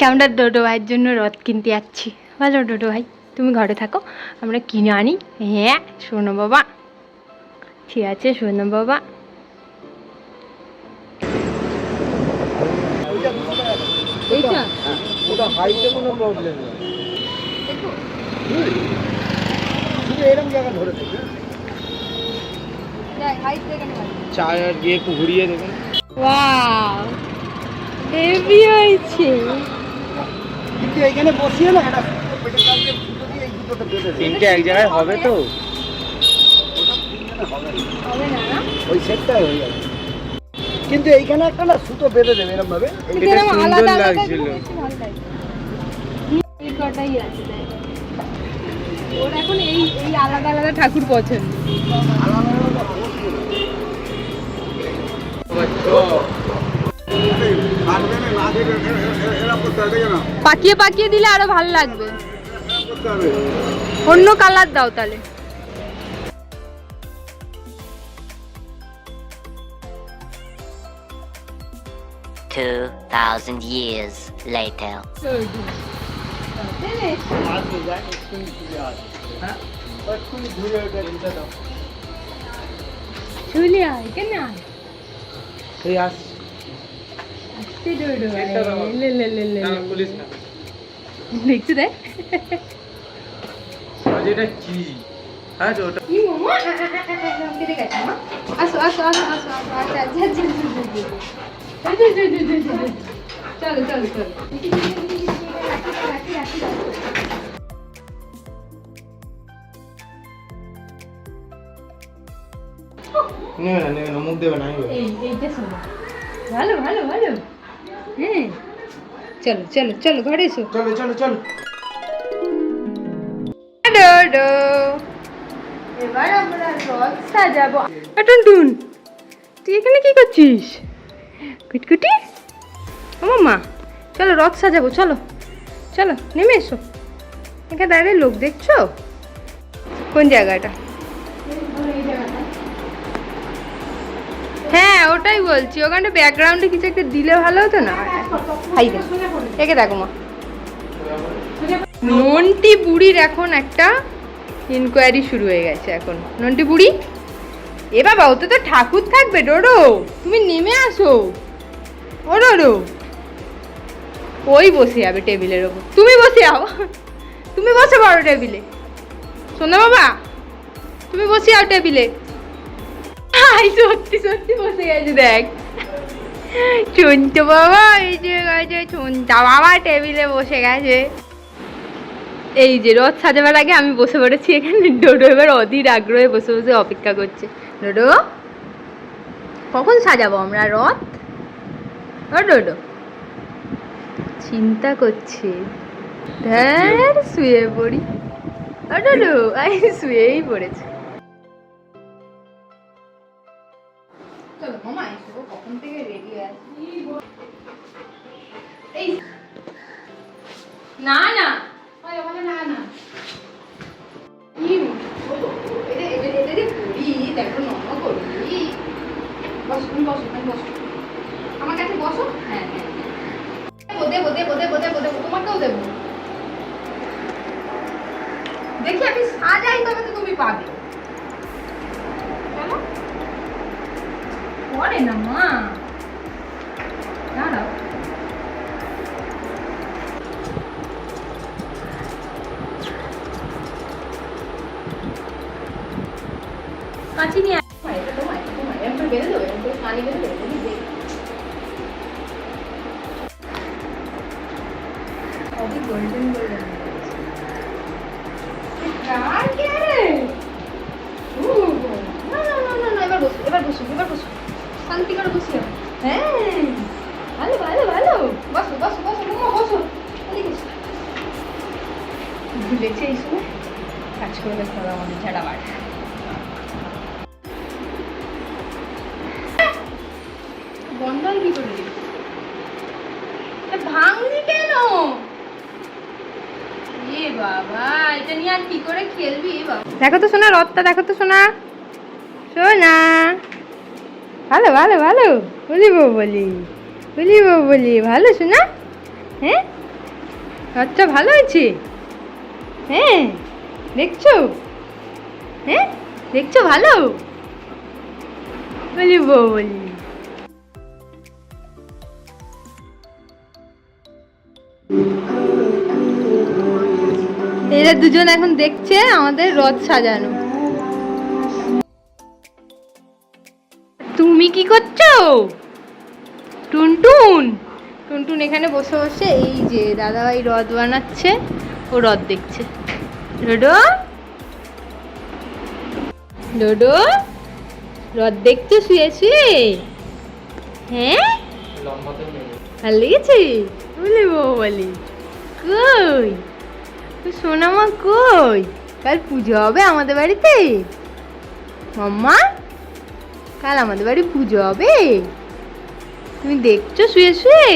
আমরা ডোডো ভাইয়ের জন্য রথ কিনতে যাচ্ছি। ভালো ডোডো ভাই, তুমি ঘরে থাকো, আমরা কিনে আনি। হ্যাঁ শোনো বাবা, ঠিক আছে শোনো বাবা। এইটা ওটা হাইটে কোনো প্রবলেম নেই, দেখো শুধু এরকম জায়গা ধরে থাকে। হাইট দেখে নেব, চার দিয়ে একটু ঘুরিয়ে দেবেন। ওয়াও হেভি হয়েছে। কিন্তু এইখানে বসিয়ে না এটা পেটের কাছে ফুটো দিয়ে এই দুটোটা বেঁধে দেবে। তিনটে এক জায়গায় হবে তো? হবে না না, ওই সেটটাই হয়ে যাবে, কিন্তু এইখানে একটা না সুতো বেঁধে দেবে এরকম ভাবে। কিন্তু এরকম আলাদা আলাদা লাগছিল, ভালো লাগছে। এই কটাই আছে দেখ, ওর এখন এই এই আলাদা আলাদা ঠাকুর পছন্দ। পাকিয়ে পাকিয়ে দিলে আরো ভালো লাগবে, অন্য কালার দাও তাহলে। $2,000 years later. চলে আয়, কেন আয়? এই আস আসতে ডোডো ভাই, লে লে লে লে। পুলিশ না দেখতে দেখ এটা কি? হ্যাঁ ওটা কি মামা কেটে গেছে মা। আসো আসো আসো আসো আসো, আচ্ছা আচ্ছা আচ্ছা চলো চলো চলো। নেবে না মুখ দেবে না। এইটা শোনো, ভালো ভালো ভালো। হ্যাঁ চলো চলো চলো ঘরে এসো। চলো চলো চলো। ডোডো এবার আমরা রথ সাজাবো। টুনটুন তুই এখানে কি করছিস? কুটকুটি ও মামা, চলো রথ সাজাবো, চলো চলো নেমে এসো। এখানে দাঁড়িয়ে লোক দেখছো? কোন জায়গাটা? হ্যাঁ ওটাই বলছি, ওখানে ব্যাকগ্রাউন্ডে কিছু একটা দিলে ভালো হতো না। হাই দে, একে দেখো মা। নন্টি বুড়ির এখন একটা ইনকোয়ারি শুরু হয়ে গেছে এখন। নন্টি বুড়ি, এ বাবা ওতে তো ঠাকুর থাকবে। ডোডো তুমি নেমে আসো। ও ডোডো, ওই বসে যাবে টেবিলের ওপর, তুমি বসে যাও। তুমি বসে পড়ো টেবিলে। শোনো বাবা, তুমি বসে যাও টেবিলে। হাই সত্যি সত্যি বসে গেছে দেখ। চুনটো বাবা এই যে গেছে, চুনটা বাবা টেবিলে বসে গেছে। এই যে রথ সাজাবার আগে আমি বসে পড়েছি এখানে। ডোডো এবার অধীর আগ্রহে বসে বসে অপেক্ষা করছে। ডোডো কখন সাজাবো আমরা রথ? ও ডোডো চিন্তা করছে। ধ্যার শুয়ে পড়ি। ও ডোডো আমি শুয়েই পড়েছে। চলো মামা এসো, কখন থেকে রেডি আছি। এই না না ওখানে না না, দেখো নম করি। বসো তুমি, বসো তুমি বসো আমার কাছে বসো। হ্যাঁ হ্যাঁ দেবো দেবো দেবো দেবো দেবো, তোমাকেও দেবো। দেখি আমি সাজাই তবে তো তুমি পাবে। কেন পরে না মা, দাঁড়াও। কাঁচি নিয়ে এটা তোমার তোমার এরকম করে বেঁধে দেবো, এরকম করে কানি বেঁধে দেবো। তুমি দেখ অবি গোল্ডেন গোল্ডেন কার কে রে। না না না না না, এবার বসো এবার বসো এবার বসো, শান্তি করে বসিও। হ্যাঁ ভালো ভালো ভালো, বসো বসো বসো মামা বসো। এদিকে এসো। ভুলেছে এই সময় কাজ করে দেখতে হবে আমাদের ঝাড়া বার। বন্ধন কি করে ভাঙলি কেন? এ বাবা এটা নিয়ে আর কি করে খেলবি বাবা। দেখো তো সোনা রথটা, দেখো তো সোনা। সোনা ভালো ভালো ভালো বলিব বলি বলিব বলি, ভালো সোনা। হ্যাঁ আচ্ছা ভালো হয়েছে? হ্যাঁ দেখছো? হ্যাঁ দেখছো ভালো? বলি বলি। এরা দুজন এখন দেখছে আমাদের রথ সাজানো। তুমি কি করছো? টুনটুন টুনটুন এখানে বসে বসে এই যে দাদাভাই রথ বানাচ্ছে, ও রথ দেখছে। ডোডো ডোডো রথ দেখছো শুয়ে শুয়ে? হ্যাঁ ভালো লেগেছে? বলি বলি। কই সোনামা কই? কাল পুজো হবে আমাদের বাড়িতে মাম্মা, কাল আমাদের বাড়ি পুজো হবে, তুমি দেখছো শুয়ে শুয়ে?